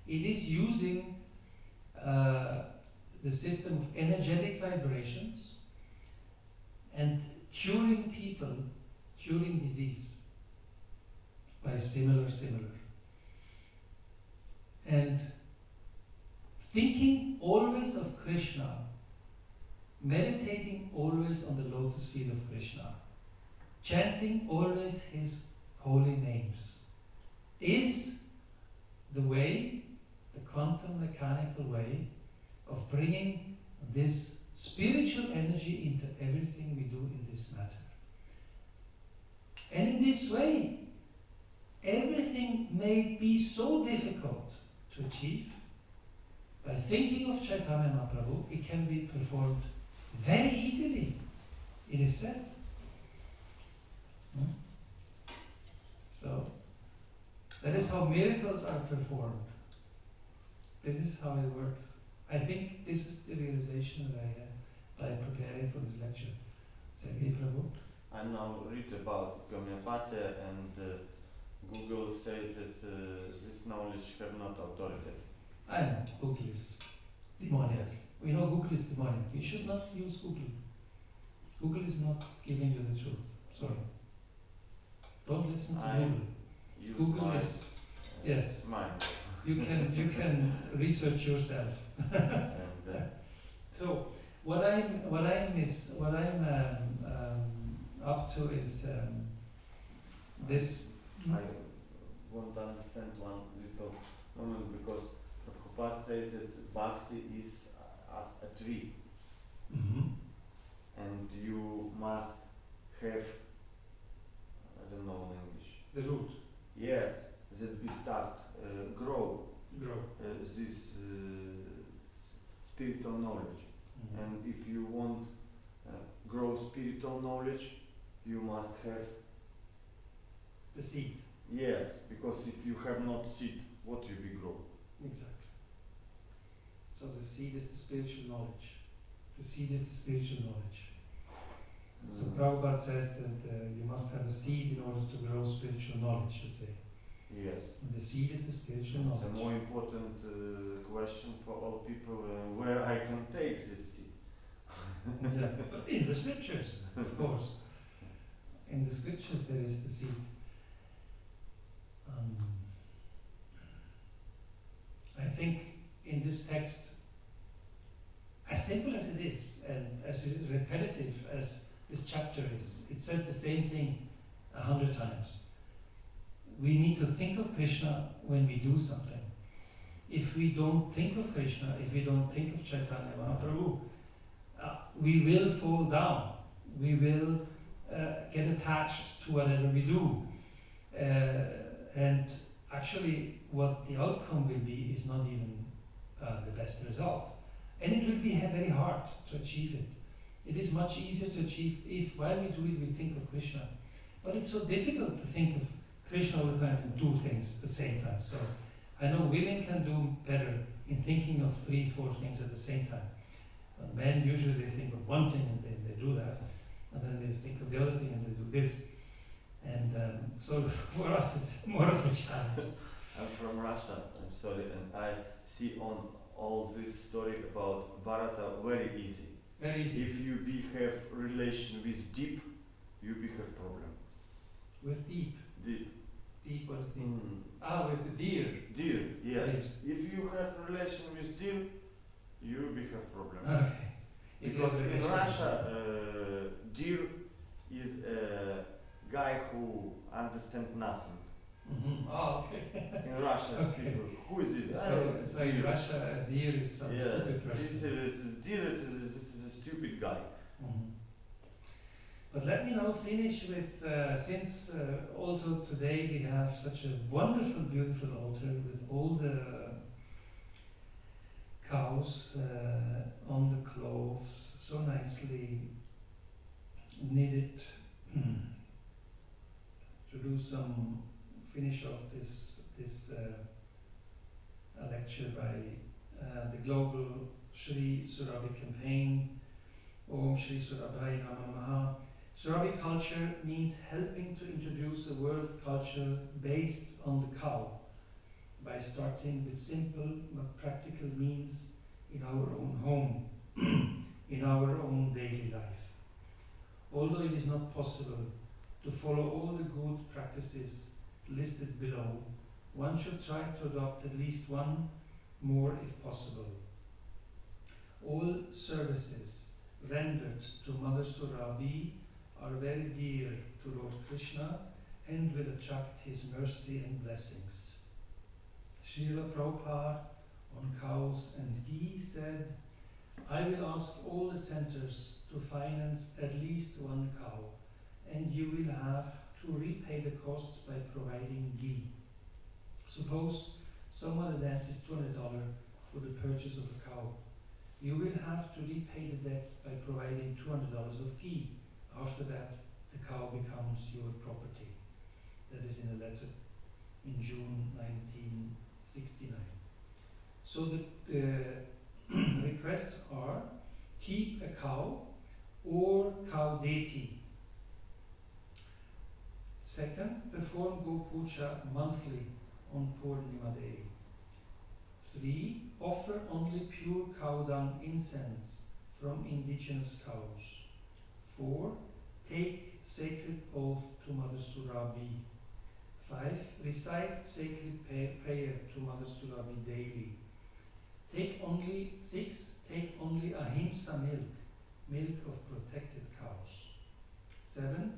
It is using the system of energetic vibrations and curing people, curing disease by similar. And thinking always of Krishna, meditating always on the lotus feet of Krishna, chanting always his holy names, is the way, the quantum mechanical way of bringing this spiritual energy into everything we do in this matter. And in this way, everything may be so difficult to achieve. By thinking of Chaitanya Mahaprabhu, it can be performed very easily, it is said. So, that is how miracles are performed. This is how it works. I think this is the realization that I had by preparing for this lecture. Sergei Prabhu? I now read about homeopathy and Google says that this knowledge have not authority. I know, Google is demoniac. We know Google is demoniac. You should not use Google. Google is not giving you the truth. Sorry. Don't listen to Google. Google is yes. Mine. You can research yourself. And, so what I'm up to is this. I want to understand one little moment because Prabhupada says that bhakti is as a tree, and you must have, I don't know in English. The root. Yes, that we start grow this spiritual knowledge. And if you want grow spiritual knowledge, you must have the seed. Yes, because if you have not seed, what you be grow? Exactly. So the seed is the spiritual knowledge. The seed is the spiritual knowledge. So Prabhupada says that you must have a seed in order to grow spiritual knowledge, you say. Yes. And the seed is the spiritual knowledge. The more important question for all people, where I can take this seed? Yeah, but in the scriptures, of course. In the scriptures there is the seed. I think in this text, as simple as it is, and as repetitive as this chapter is, it says the same thing 100 times. We need to think of Krishna when we do something. If we don't think of Krishna, if we don't think of Chaitanya Mahaprabhu, we will fall down. We will get attached to whatever we do. And actually, what the outcome will be is not even the best result. And it will be very hard to achieve it. It is much easier to achieve if while we do it, we think of Krishna. But it's so difficult to think of Krishna all the time and do things at the same time. So I know women can do better in thinking of 3-4 things at the same time. But men usually they think of one thing and then they do that, and then they think of the other thing and they do this. And so for us it's more of a challenge. I'm from Russia, I'm sorry, and I see on all this story about Bharata very easy. Very easy. If you have relation with deep, you have problem. With deep. Deep. Deep, what is deep? Ah, with the deer. Deer, yes. Deer. If you have relation with deer, you have problem. Okay. Because in Russia, deer is a guy who understand nothing. Oh, okay. In Russia, Okay. people, who is it? So in Russia, a deer is some stupid Yes, person. this is deer. This is a stupid guy. But let me now finish with, since also today we have such a wonderful, beautiful altar with all the cows on the clothes, so nicely knitted. To do some finish off this lecture by the global Sri Surabhi campaign. Om Shri Surabhi Namaha. Surabhi culture means helping to introduce a world culture based on the cow by starting with simple but practical means in our own home, in our own daily life. Although it is not possible to follow all the good practices listed below, one should try to adopt at least one more if possible. All services rendered to Mother Surabhi are very dear to Lord Krishna and will attract his mercy and blessings. Srila Prabhupada on cows and ghee said, I will ask all the centers to finance at least one cow, and you will have to repay the costs by providing ghee. Suppose someone advances $200 for the purchase of a cow. You will have to repay the debt by providing $200 of ghee. After that, the cow becomes your property. That is in a letter in June 1969. So the requests are: keep a cow or cow deity. Second, perform Go Puja monthly on Purnima Day. 3. Offer only pure cow dung incense from indigenous cows. 4. Take sacred oath to Mother Surabhi. 5. Recite sacred prayer to Mother Surabhi daily. 6. Take only ahimsa milk of protected cows. 7.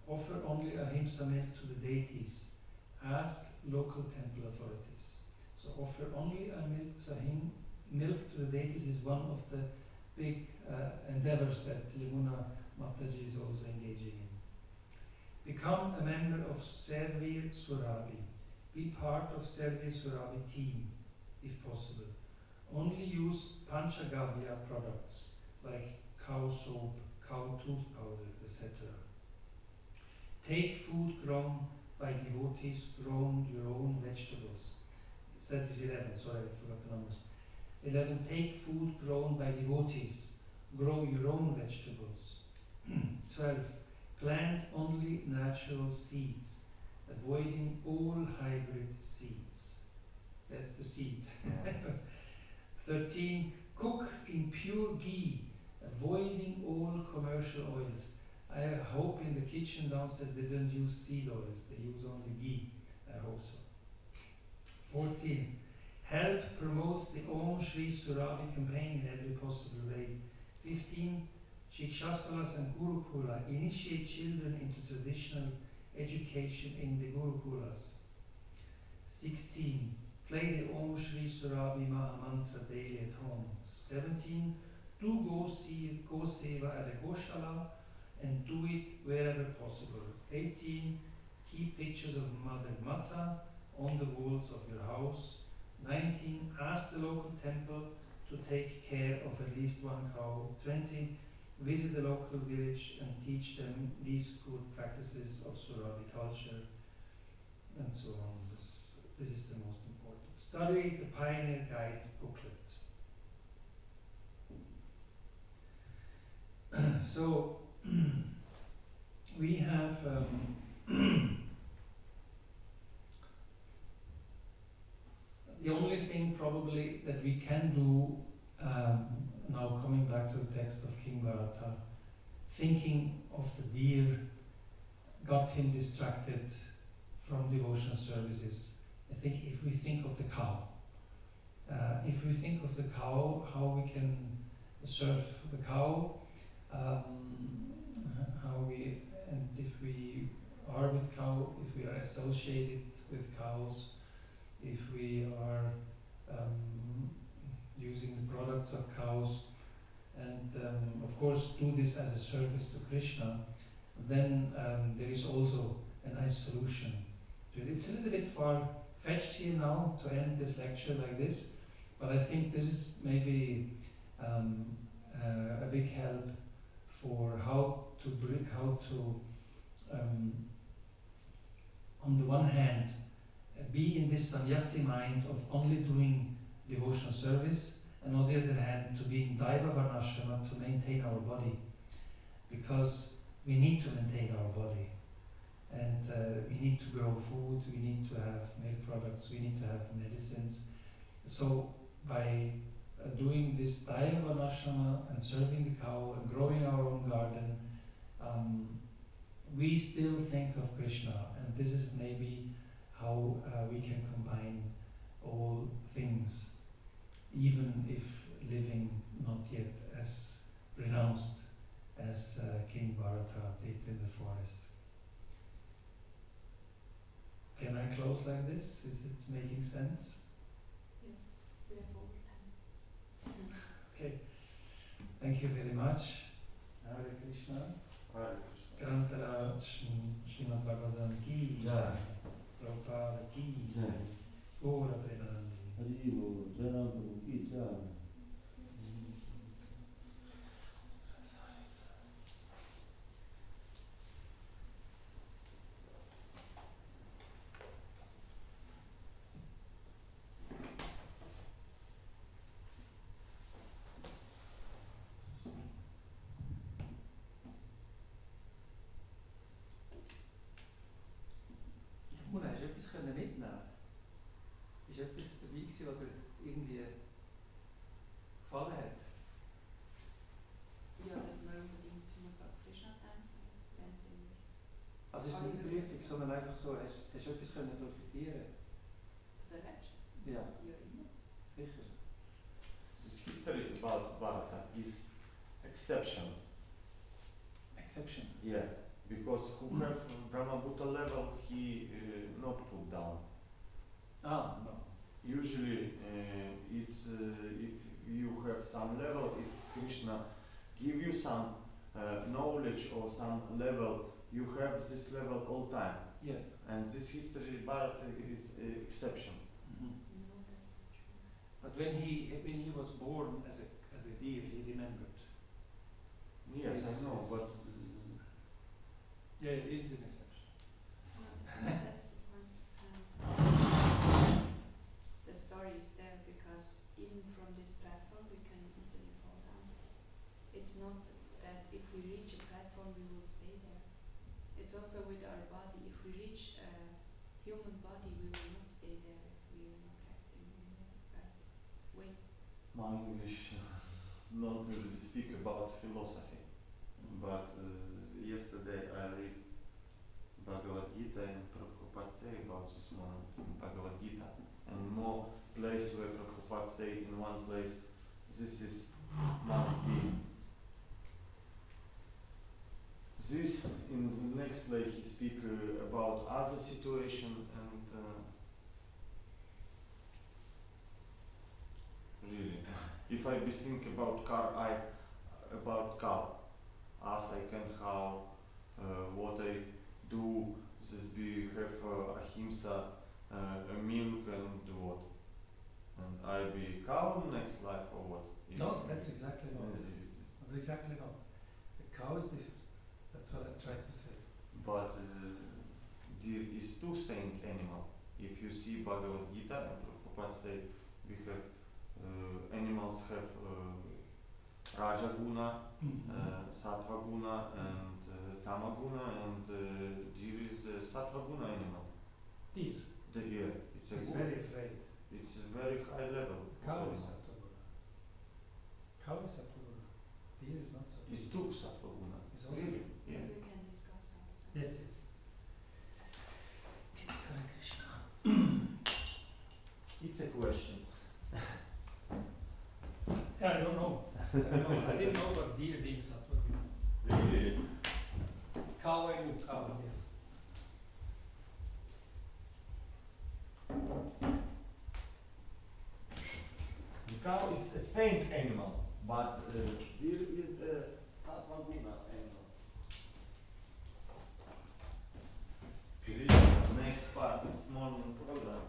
Offer only ahimsa milk to the deities. Ask local temple authorities. So offer only ahimsa milk to the deities is one of the big endeavors that Yamuna Mataji is also engaging in. Become a member of Servir Surabhi. Be part of Servir Surabhi team, if possible. Only use Panchagavya products like cow soap, cow tooth powder, etc. Take food grown by devotees, grow your own vegetables. That is 11, sorry, I forgot the numbers. 11. Take food grown by devotees, grow your own vegetables. 12. Plant only natural seeds, avoiding all hybrid seeds. That's the seed. 13. Cook in pure ghee, avoiding all commercial oils. I hope in the kitchen downstairs they don't use seed oils, they use only ghee. I hope so. 14. Help promote the Om Shri Surabhi campaign in every possible way. 15. Shikshasalas and Gurukula initiate children into traditional education in the Gurukulas. 16. Play the Om Shri Surabhi Mahamantra daily at home. 17. Do go seva at a Goshala and do it wherever possible. 18. Keep pictures of Mother Mata on the walls of your house. 19. Ask the local temple to take care of at least one cow. 20. Visit the local village and teach them these good practices of Surabhi culture, and so on. This is the most important. Study the Pioneer Guide booklet. So we have the only thing probably that we can do now, coming back to the text of King Bharata, thinking of the deer got him distracted from devotional services. I think if we think of the cow, how we can serve the cow, and if we are with cow, if we are associated with cows, if we are using the products of cows, and of course do this as a service to Krishna, then there is also a nice solution to it. It's a little bit far-fetched here now to end this lecture like this, But I think this is maybe a big help for how to on the one hand, be in this sannyasi mind of only doing devotional service, and on the other hand, to be in Daiva Varnashrama to maintain our body, because we need to maintain our body, and we need to grow food, we need to have milk products, we need to have medicines. So by doing this Daiva Varnashrama and serving the cow and growing our own garden, we still think of Krishna, and this is maybe how we can combine all things, even if living not yet as renounced as King Bharata did in the forest. Can I close like this? Is it making sense? We have overtime. Okay. Thank you very much. Hare Krishna. Hare Krishna. Grantara Srimad Bhagavatam ki Jaya. Prabhupada ki Jaya. Gora Premanandi. Haribo, Janabu, Gita. Mona, hast du etwas mitnehmen? Ist etwas dabei gewesen, was dir irgendwie gefallen hat? Ja, dass man unbedingt muss an Krishna denken, wenn wir Also es ist nicht eine Prüfung, sondern einfach so, hast du etwas profitieren? von der Rest. Ja, Ja, immer. sicher. This history about Bharata is exception. Exception. Yes, because who have Brahma Bhuta level, he not put down. Ah, no. Usually, it's if you have some level, if Krishna give you some knowledge or some level, you have this level all time. Yes. And this history Bharata is exception. Mhm. No, that's not true. But when he was born as a deer, he remembered. Yes, Yes, I know, yes. but Yeah, it is an exception. No, that's the point. The story is there because even from this platform we can easily fall down. It's not that if we reach a platform we will stay there. It's also with our body. If we reach a human body, we will not stay there if we are not acting in the right way. my English not speak about philosophy. But yesterday I read Bhagavad Gita and Prabhupada say about this moment in Bhagavad Gita. And more place where Prabhupada say in one place, this is must be. This in the next place he speak about other situation and really, if I be think about car, about cow, as I can how what I do, that be have ahimsa, milk and what, and I be cow next life or what? No, that's exactly not. That's exactly not. The cow is different. That's what I tried to say. But deer is two saint animal. If you see Bhagavad Gita and Prabhupada say we have animals have Raja Guna, Sattva Guna and Tama Guna, and deer is a Sattva Guna animal. Deer. Yeah, it's a He's good, very afraid. it's a very high level. Cow animal. is Sattva Guna. Cow is Sattva Guna. Deer is not Sattva It's Guna. two Sattva Guna. It's also Really? Yeah. We can discuss outside. Yes, yes, yes. Hare Krishna. It's a question. Yeah, I don't know. I don't know. I didn't know what deer being Sattva Guna. Really? Cow, I knew cow, yes. The cow is a saint animal, but deer is the Sattva Guna animal. Really, next part of morning program.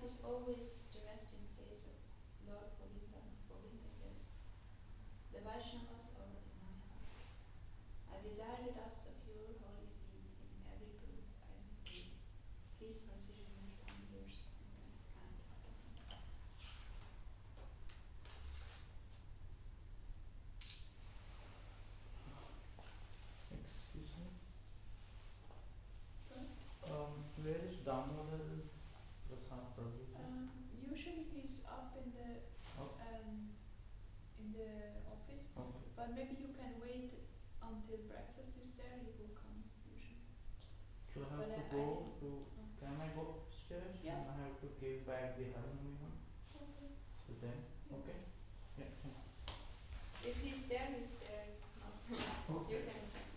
is always the resting place of Lord Govinda. Govinda says, the Vaishnavas are in my heart. I desire the dust of your holy feet in every booth I may be. Please consider me among yours and then kind of me. Excuse me. Sorry? Where is Damodar Prasad Prabhu? Usually he's up in the office, Okay. but maybe you can wait until breakfast is there. He will come usually. So I But have to I- go to. Can I go upstairs? Yeah. And I have to give back the harmonium Okay. to them. Okay. Yeah. If he's there, he's there. If not, you can just